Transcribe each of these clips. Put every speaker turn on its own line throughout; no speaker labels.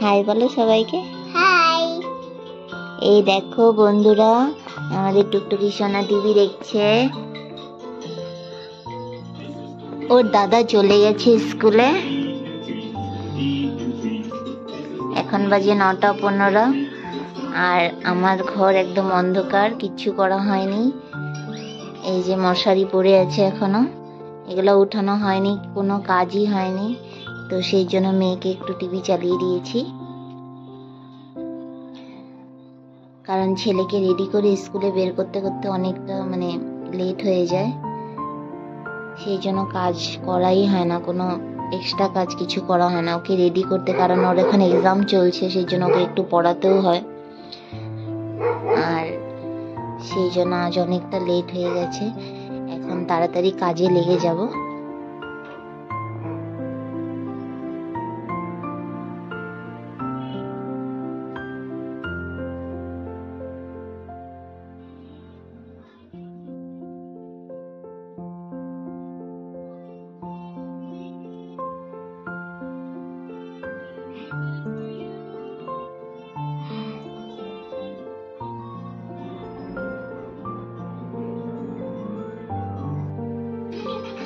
High বলো সবাইকে।
High.
এই দেখো বন্ধুরা, আমাদের টুকটুকি সোনা টিভি দেখছে। ওর দাদা চলে গেছে স্কুলে। এখন বাজে 9:15 আর আমার ঘর একদম অন্ধকার, কিচ্ছু করা হয়নি। এই যে মশারি পড়ে আছে এখনো, এগুলো উঠানো হয়নি, কোনো কাজই হয়নি। তো সেই জন্য মেয়েকে একটু টিভি চালিয়ে দিয়েছি, কারণ ছেলেকে রেডি করে স্কুলে বের করতে করতে অনেকটা লেট হয়ে যায়। সেই জন্য কাজ করাই হয় না, কোনো এক্সট্রা কাজ কিছু করা হয় না ওকে রেডি করতে, কারণ ওর এখানে এক্সাম চলছে, সেই জন্য ওকে একটু পড়াতেও হয়। আর সেই জন্য আজ অনেকটা লেট হয়ে গেছে। এখন তাড়াতাড়ি কাজে লেগে যাব।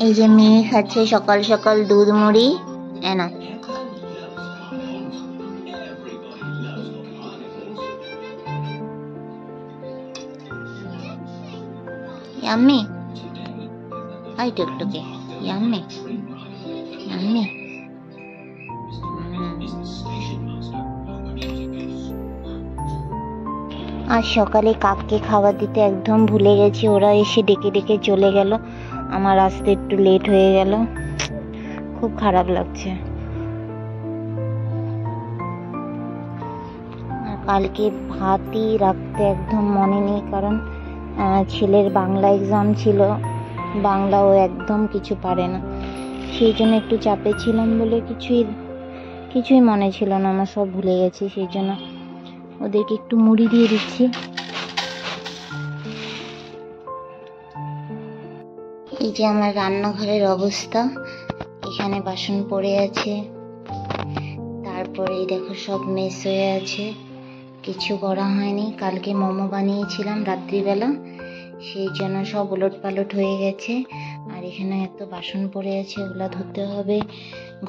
এই যে মেয়ে খাচ্ছে সকাল সকাল দুধ মুড়ি। না ইয়াম্মি, হাই টুকটুকি, ইয়াম্মি ইয়াম্মি। আজ সকালে কাককে খাবার দিতে একদম ভুলে গেছি, ওরা এসে ডেকে ডেকে চলে গেল, আমার আসতে একটু লেট হয়ে গেল, খুব খারাপ লাগছে। কালকে ভাতই রাখতে একদম মনে নেই, কারণ ছেলের বাংলা এক্সাম ছিল, বাংলাও একদম কিছু পারে না, সেই জন্য একটু চাপে ছিলাম বলে কিছুই মনে ছিল না, আমার সব ভুলে গেছি। সেই জন্য ওদেরকে একটু মুড়ি দিয়ে দিচ্ছি। এই যে আমার রান্নাঘরের অবস্থা, এখানে বাসন পড়ে আছে, তারপরে দেখো সব মেস হয়ে আছে, কিছু করা হয়নি। কালকে মোমো বানিয়েছিলাম রাত্রিবেলা, সেই জন্য সব উলট পালট হয়ে গেছে। আর এখানে এত বাসন পড়ে আছে, ওগুলো ধুতে হবে,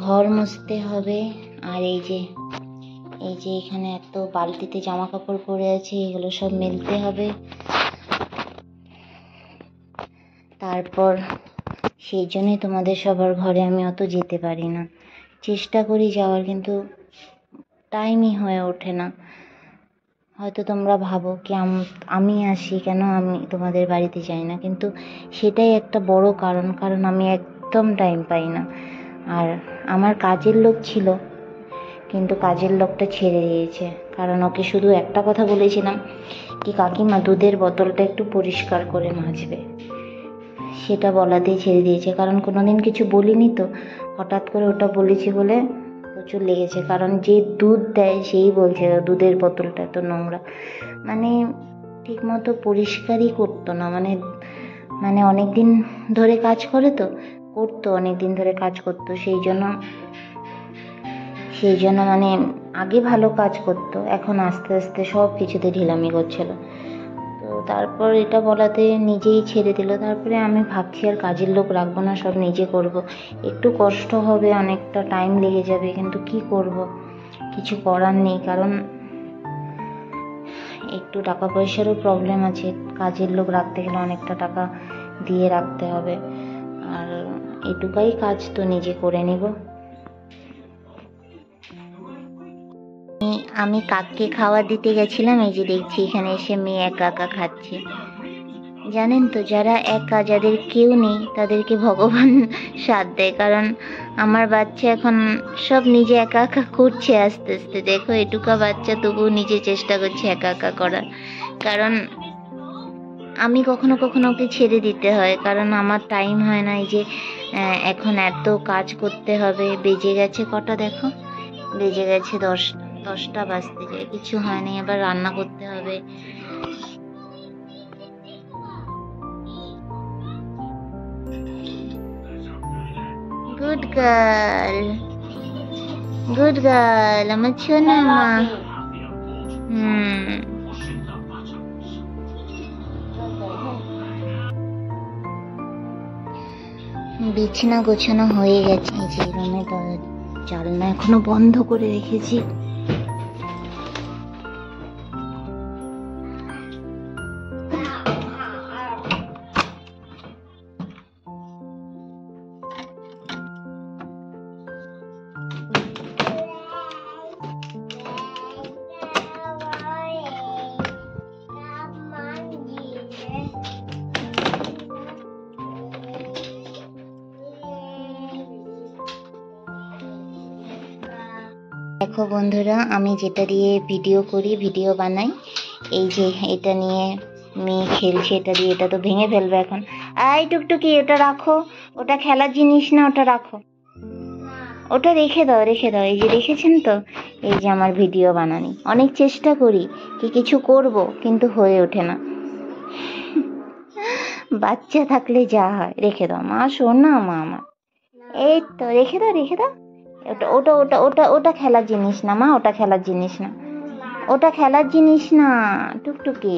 ঘর মুছতে হবে। আর এই যে এখানে এত বালতিতে জামা কাপড় পড়ে আছে, এগুলো সব মেলতে হবে। তারপর সেই জন্যই তোমাদের সবার ঘরে আমি অত যেতে পারি না, চেষ্টা করি যাওয়ার, কিন্তু টাইমই হয়ে ওঠে না। হয়তো তোমরা ভাবো কি আমি আসি কেন, আমি তোমাদের বাড়িতে যাই না, কিন্তু সেটাই একটা বড় কারণ আমি একদম টাইম পাই না। আর আমার কাজের লোক ছিল, কিন্তু কাজের লোকটা ছেড়ে দিয়েছে, কারণ ওকে শুধু একটা কথা বলেছিলাম কি কাকিমা দুধের বোতলটা একটু পরিষ্কার করে মাজবে, সেটা বলাতেই ছেড়ে দিয়েছে। কারণ কোনোদিন কিছু বলিনি তো, হঠাৎ করে ওটা বলেছি বলে প্রচুর লেগেছে। কারণ যে দুধ দেয় সেই বলছে দুধের বোতলটা এত নোংরা, ঠিক মতো পরিষ্কারই করতো না, অনেক দিন ধরে কাজ করে তো, অনেক দিন ধরে কাজ করতো, সেই জন্য আগে ভালো কাজ করতো, এখন আস্তে আস্তে সব কিছুতে ঢিলামি করছিল। তো তারপর এটা বলাতে নিজেই ছেড়ে দিল। তারপরে আমি ভাবছি আর কাজের লোক রাখবো না, সব নিজে করব। একটু কষ্ট হবে, অনেকটা টাইম লেগে যাবে, কিন্তু কি করব, কিছু করার নেই, কারণ একটু টাকা পয়সারও প্রবলেম আছে, কাজের লোক রাখতে গেলে অনেকটা টাকা দিয়ে রাখতে হবে। আর এটুকাই কাজ তো নিজে করে নিব। আমি কাককে খাবার দিতে গেছিলাম, এই যে দেখছি এখানে এসে মেয়ে একা একা খাচ্ছে। জানেন তো, যারা একা, যাদের কেউ নেই, তাদেরকে ভগবান সাথ দেয়, কারণ আমার বাচ্চা এখন সব নিজে একা একা করছে আস্তে আস্তে। দেখো এটুকা বাচ্চা তবুও নিজে চেষ্টা করছে একা একা করার, কারণ আমি কখনো কখনো ওকে ছেড়ে দিতে হয়, কারণ আমার টাইম হয় না। এই যে এখন এত কাজ করতে হবে, বেজে গেছে কটা দেখো, বেজে গেছে 10টা বাজতে যায়, কিছু হয়নি, আবার রান্না করতে হবে। Good girl. গুড গার্ল, আমার ছোনা মা। হুম, বিছানা গোছানো হয়ে গেছে। এই যে রুমে জানলা এখনো বন্ধ করে রেখেছি। দেখো বন্ধুরা, আমি যেটা দিয়ে ভিডিও করি, ভিডিও বানাই, এই যে এটা নিয়ে মেয়ে খেলছে, এটা দিয়ে। এটা তো ভেঙে ফেলবে এখন। আই টুকটুকি, ওটা রাখো, ওটা খেলার জিনিস না, ওটা রাখো, ওটা রেখে দাও, রেখে দাও। এই যে দেখেছেন তো, এই যে আমার ভিডিও বানানি। অনেক চেষ্টা করি কি কিছু করব, কিন্তু হয়ে ওঠে না। বাচ্চা থাকলে যা হয়। রেখে দাও মা, শোনা মা আমার। এই তো রেখে দাও, রেখে দাও। ওটা ওটা ওটা ওটা ওটা খেলার জিনিস না মা, ওটা খেলার জিনিস না, ওটা খেলার জিনিস না টুকটুকি।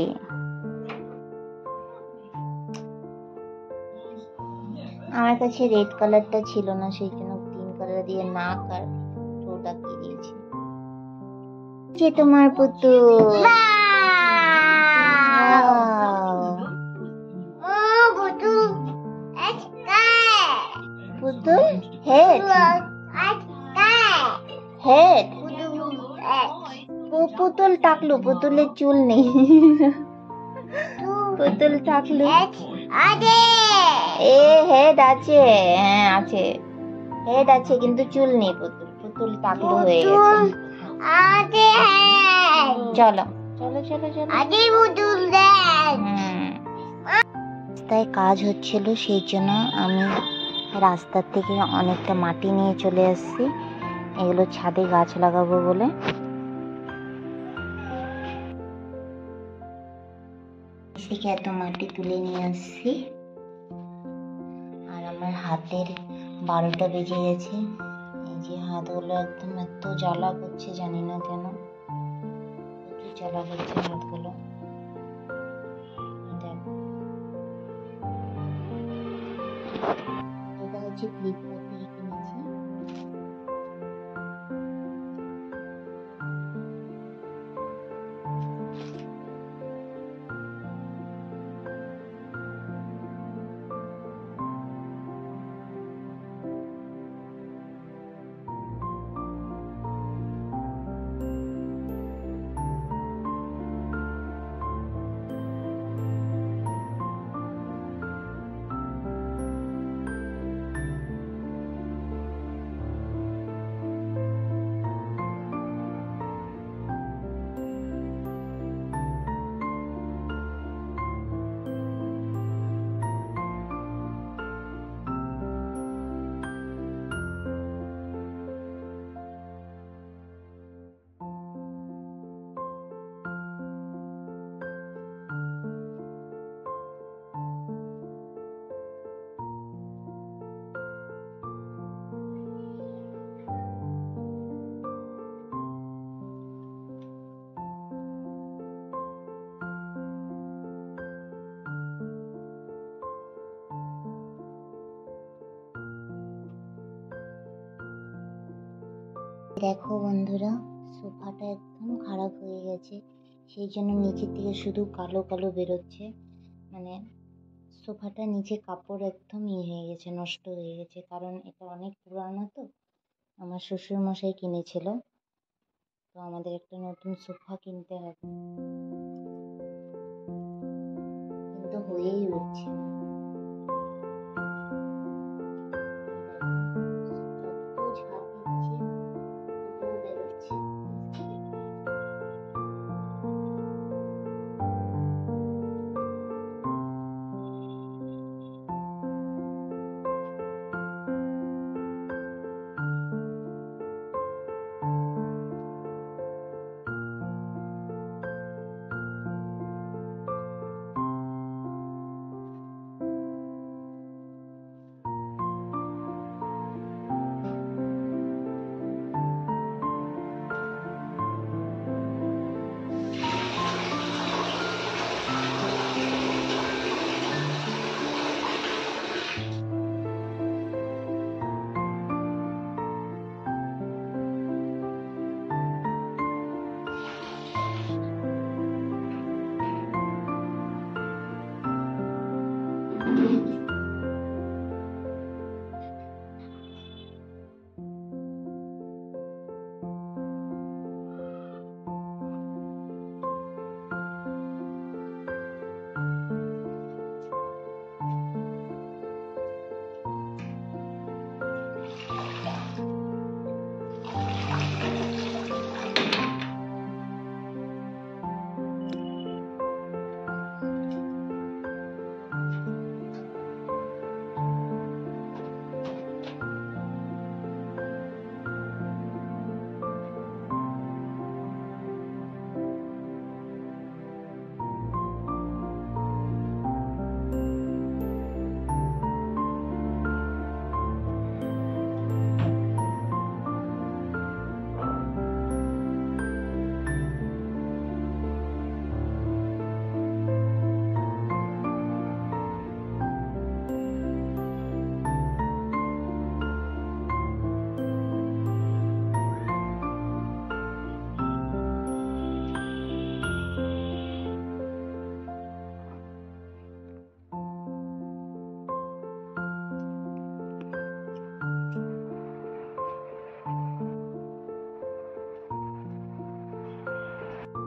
আমার কাছে রেড কালারটা ছিল না, সেই জন্য গ্রিন কালার দিয়ে নাক আর ঠোঁট আঁকিয়ে দিয়েছি। যে তোমার পুতুল, পুতুল হেড, হেড পুতুল টাকলু, পুতুলের চুল নেই। পুতুল টাকলু, এ হেড আছে, হ্যাঁ আছে, হেড আছে কিন্তু চুল নেই। পুতুল, পুতুল টাকলু হয়ে গেছে। চলো চলো চলো চলো। রাস্তায় কাজ হচ্ছিল, সেই জন্য আমি রাস্তার থেকে অনেকটা মাটি নিয়ে চলে আসছি, এগুলো ছাদে গাছ লাগাবো বলে। থেকে এত মাটি তুলে নিয়ে আসছি, আর আমার হাতের 12টা বেজে গেছে। এই যে হাতগুলো একদম এত জ্বালা করছে, জানি না কেন, প্রচুর জ্বালা করছে হাতগুলো। দেখো, এটা হচ্ছে ফ্লিপকার্ট থেকে কিনেছি। দেখো বন্ধুরা, সোফাটা একদম খারাপ হয়ে গেছে, সেই জন্য নিচের থেকে শুধু কালো কালো বেরোচ্ছে। মানে সোফাটা নিচে কাপড় একদম হয়ে গেছে, নষ্ট হয়ে গেছে, কারণ এটা অনেক পুরানো তো। আমার শ্বশুর মশাই কিনেছিল, তো আমাদের একটা নতুন সোফা কিনতে হবে, কিন্তু হয়েই উঠছে না। যত ঝাড় দিচ্ছি তবুও বেরোচ্ছে।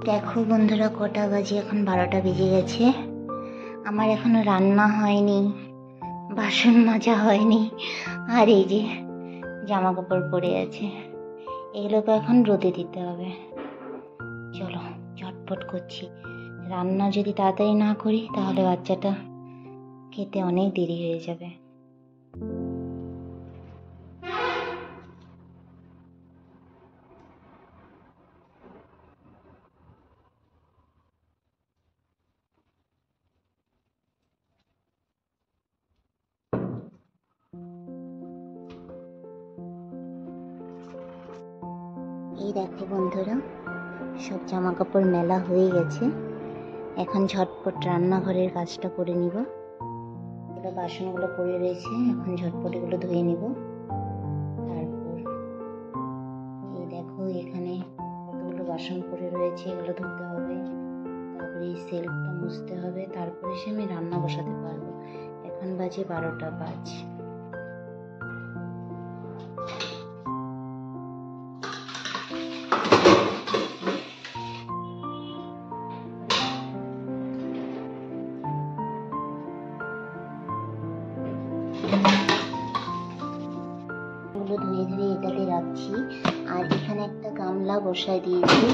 দেখো বন্ধুরা কটা বাজে, এখন 12টা বেজে গেছে। আমার এখনো রান্না হয়নি, বাসন মাজা হয়নি, আর এই যে জামা কাপড় পরে আছে, এগুলোকে এখন রোদে দিতে হবে। চলো ঝটপট করছি। রান্না যদি তাড়াতাড়ি না করি তাহলে বাচ্চাটা খেতে অনেক দেরি হয়ে যাবে। এই দেখো বন্ধুরা, সব জামা কাপড় মেলা হয়ে গেছে। এখন ঝটপট রান্নাঘরের কাজটা করে নিব। এগুলো বাসনগুলো পড়ে রয়েছে, এখন ঝটপট এগুলো ধুয়ে নিব। তারপর এই দেখো এখানে কতগুলো বাসন পড়ে রয়েছে, এগুলো ধুতে হবে। তারপরে এই সেলফটা মুছতে হবে, তারপরে এসে আমি রান্না বসাতে পারবো। এখন বাজে 12টা বাজ। ধুয়ে ধুয়ে এটাতে রাখছি, আর এখানে একটা গামলা বসায় দিয়েছি।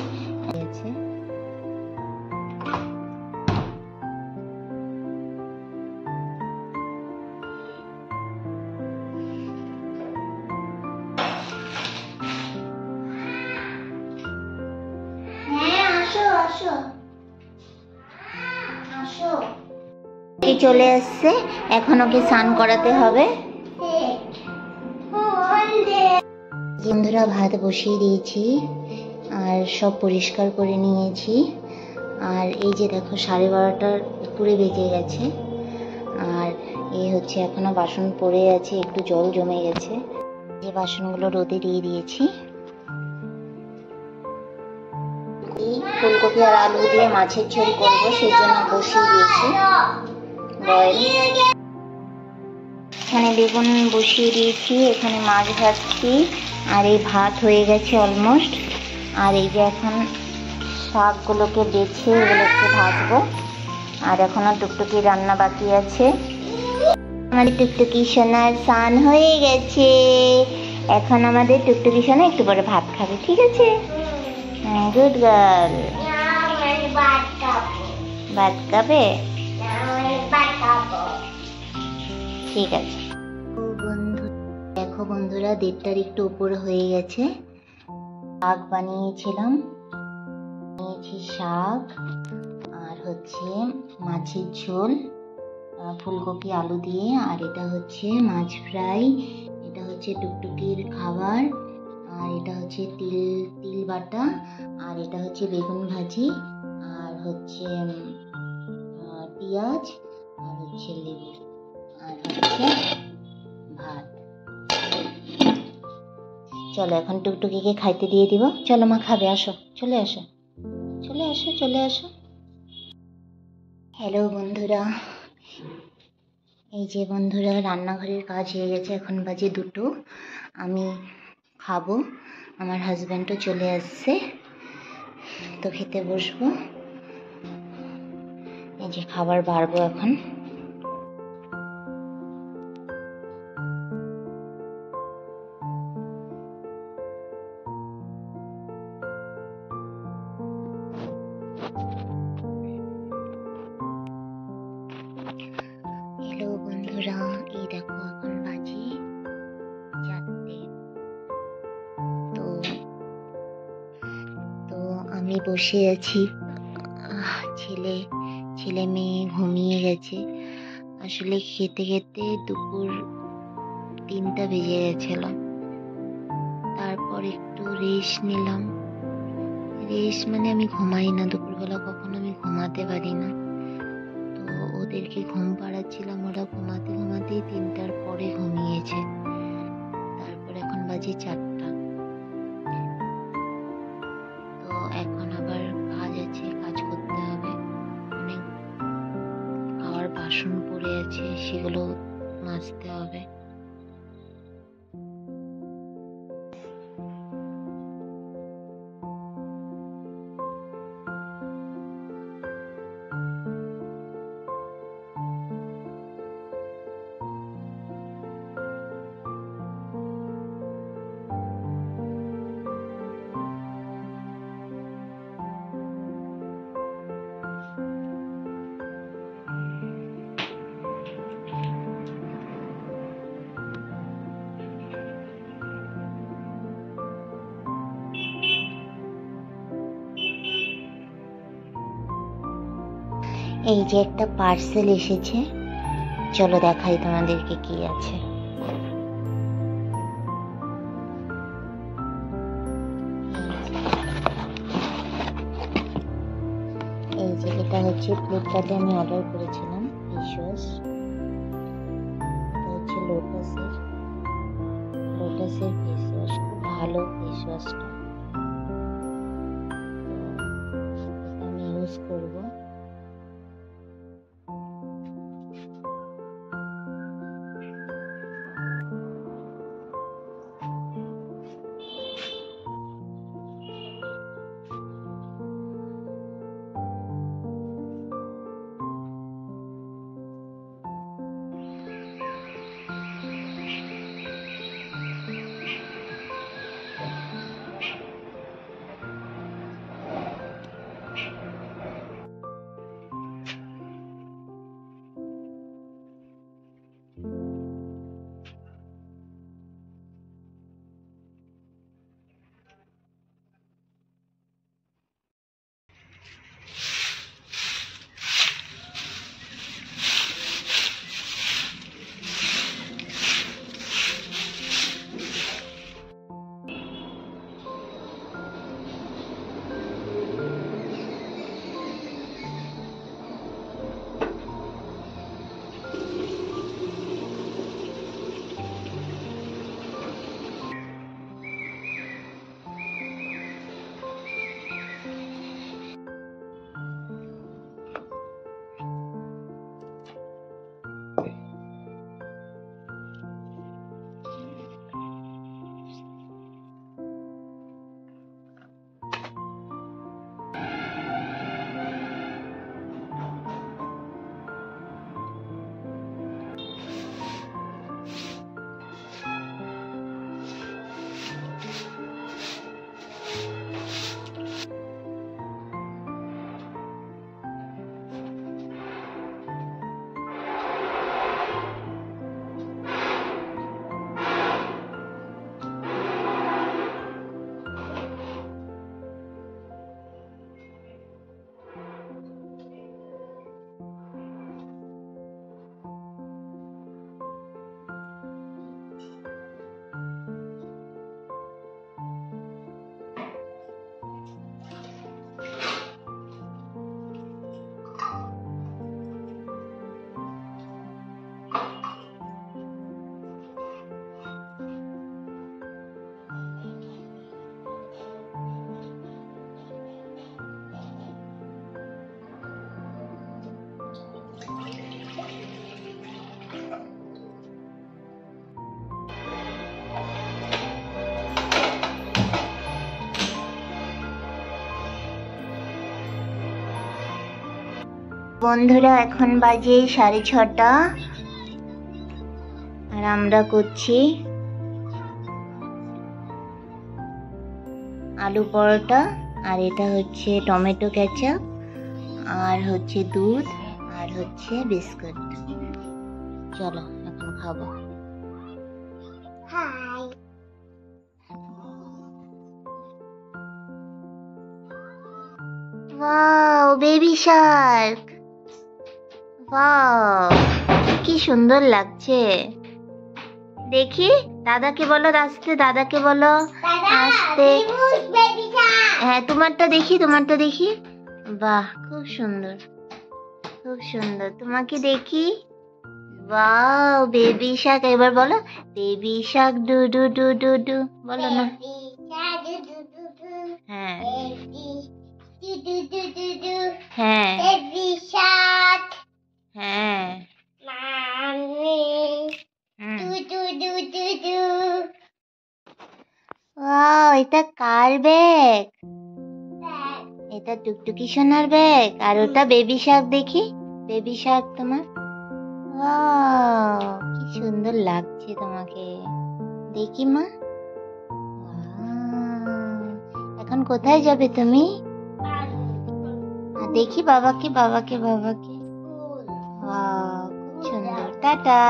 চলে এসছে, এখন ওকে স্নান করাতে হবে। বন্ধুরা ভাত বসিয়ে দিয়েছি, আর সব পরিষ্কার করে নিয়েছি। আর এই যে দেখো 12:30টার উপরে বেজে গেছে, আর এই হচ্ছে এখনো বাসন পড়ে আছে, একটু জল জমে গেছে। যে বাসনগুলো রোদে দিয়ে দিয়েছি। এই ফুলকপি আর আলু দিয়ে মাছের ঝোল করবো, সেই জন্য বসিয়ে দিয়েছি বয়েল। এখানে বেগুন বসিয়ে দিয়েছি, এখানে মাছ ভাজছি, আর এই ভাত হয়ে গেছে অলমোস্ট। আর এই যে এখন শাকগুলোকে বেছে এগুলোকে ভাজবো, আর এখনো টুকটুকি রান্না বাকি আছে। আমাদের টুকটুকি সোনার স্নান হয়ে গেছে, এখন আমাদের টুকটুকি সোনা একটু পরে ভাত খাবে, ঠিক আছে? Good girl. ভাত খাবে, ঠিক আছে। দেখো বন্ধুরা 1:30টার একটু উপরে হয়ে গেছে। শাক বানিয়েছিলাম, শাক আর হচ্ছে মাছের ঝোল ফুলকপি আলু দিয়ে, আর এটা হচ্ছে মাছ ফ্রাই, এটা হচ্ছে টুকটুকির খাবার, আর এটা হচ্ছে তিল বাটা, আর এটা হচ্ছে বেগুন ভাজি, আর হচ্ছে পেঁয়াজ, আর হচ্ছে লেবু, আর হচ্ছে ভাত। চলো এখন টুকটুকিকে খাইতে দিয়ে দিব। চলো মা খাবে, আসো, চলে আসো, চলে আসো, চলে আসো। হ্যালো বন্ধুরা, এই যে বন্ধুরা রান্নাঘরের কাজ হয়ে গেছে, এখন বাজে 2টো। আমি খাবো, আমার হাজব্যান্ডও চলে আসছে, তো খেতে বসবো। এই যে খাবার বাড়বো এখন। হ্যালো বন্ধুরা, এই দেখো এখন বাজে 4টে। তো আমি বসে আছি, ছেলে মেয়ে ঘুমিয়ে গেছে। আসলে খেতে খেতে দুপুর 3টা বেজে গেছিল। তারপর একটু রেস্ট নিলাম। রেস্ট মানে আমি ঘুমাই না, দুপুরবেলা কখনো আমি ঘুমাতে পারি না। তো ওদেরকে ঘুম পাড়াচ্ছিলাম, ওরা ঘুমাতে ঘুমাতেই 3টার পরে ঘুমিয়েছে। তারপর এখন বাজে 4টা। তো এখন আবার কাজ আছে, কাজ করতে হবে। অনেক খাওয়ার বাসন পড়ে আছে, সেগুলো মাজতে হবে। এই যে একটা পার্সেল এসেছে, চলো দেখাই তোমাদেরকে কি আছে। এই যে এটা হচ্ছে ফ্লিপকার্টে আমি অর্ডার করেছিলাম ফেস ওয়াশ। এটা হচ্ছে লোটাসের ফেস ওয়াশ, খুব ভালো ফেস ওয়াশটা, তো আমি ইউজ করবো। বন্ধুরা, এখন বাজে 6:30 আর আমরা করছি আলু পরোটা, আর এটা হচ্ছে টমেটো কেচাপ, আর হচ্ছে দুধ, আর হচ্ছে বিস্কুট। চলো এখন খাবো। Hi. Wow, baby shark, wow কি সুন্দর লাগছে। দেখি দাদাকে বলো আস্তে, দাদাকে বলো আস্তে। হ্যাঁ, তোমারটা দেখি। বাহ, খুব সুন্দর, খুব সুন্দর। তোমাকে দেখি। Wow, baby Shark. এবার বলো baby Shark do do do do do, বলো না। হ্যাঁ হ্যাঁ হ্যাঁ। ওয়াও, এটা কার ব্যাগ? এটা টুকটুকি সোনার ব্যাগ। আর ওটা বেবি শার্ক, দেখি বেবি শার্ক তোমার। ওয়াও, কি সুন্দর লাগছে তোমাকে। দেখি মা। ওয়াও, এখন কোথায় যাবে তুমি? দেখি বাবাকে। ওয়াও, খুব সুন্দর। টাটা।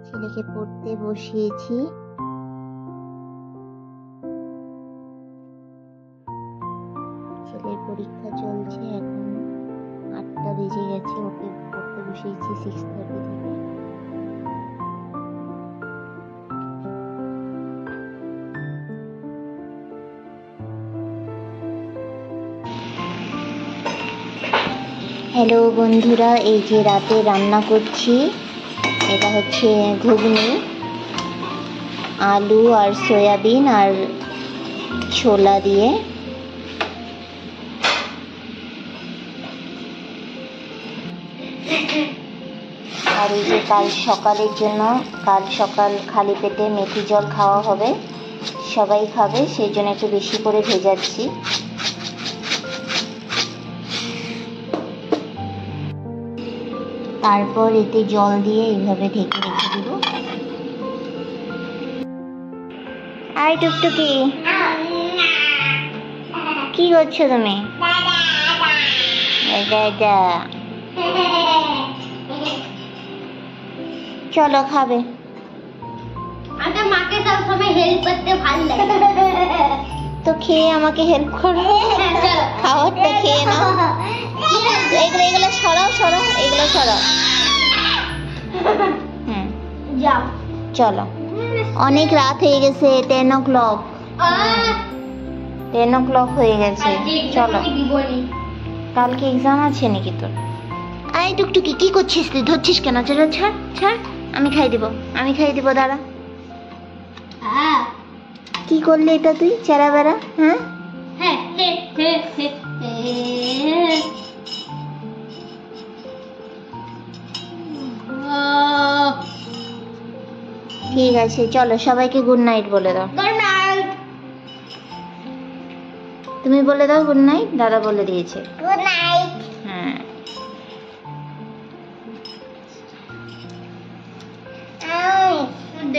ছেলেকে পড়তে বসিয়েছি। বসিয়েছি 6:30 থেকে। হ্যালো বন্ধুরা, এই যে রাতে রান্না করছি, এটা হচ্ছে ঘুগনি, আলু আর সয়াবিন আর ছোলা দিয়ে। আর এই যে কাল সকালের জন্য, কাল সকাল খালি পেটে মেথি জল খাওয়া হবে, সবাই খাবে, সেই জন্য একটু বেশি করে ভেজাচ্ছি। তারপর এতে জল দিয়ে এইভাবে ঢেকে রেখে দিব। আই টুকটুকি, কি করছো তুমি? চলো খাবে।
আমার মাকে সব সময় হেল্প করতে ভালো লাগে,
তো খেয়ে আমাকে হেল্প করো, খাওয়ারটা খেয়ে নাও। এগুলো এগুলো সরাও সরাও, এগুলো সরাও।
যাও
চলো, অনেক রাত হয়ে গেছে, 10 o'clock। 10 o'clock হয়ে গেছে, চলো। কালকে এক্সাম আছে নাকি তোর? আই টুকটুকি, কি করছিস তুই? ধরছিস কেন? চলো ছাড় ছাড়, আমি খাই দিব, আমি খাই দিব, দাঁড়া। কি করলে এটা তুই, চেরা বেড়া? হ্যাঁ ঠিক আছে, চলো সবাইকে গুড নাইট বলে দাও।
Good night.
তুমি বলে দাও গুড নাইট, দাদা বলে দিয়েছে।
Good night.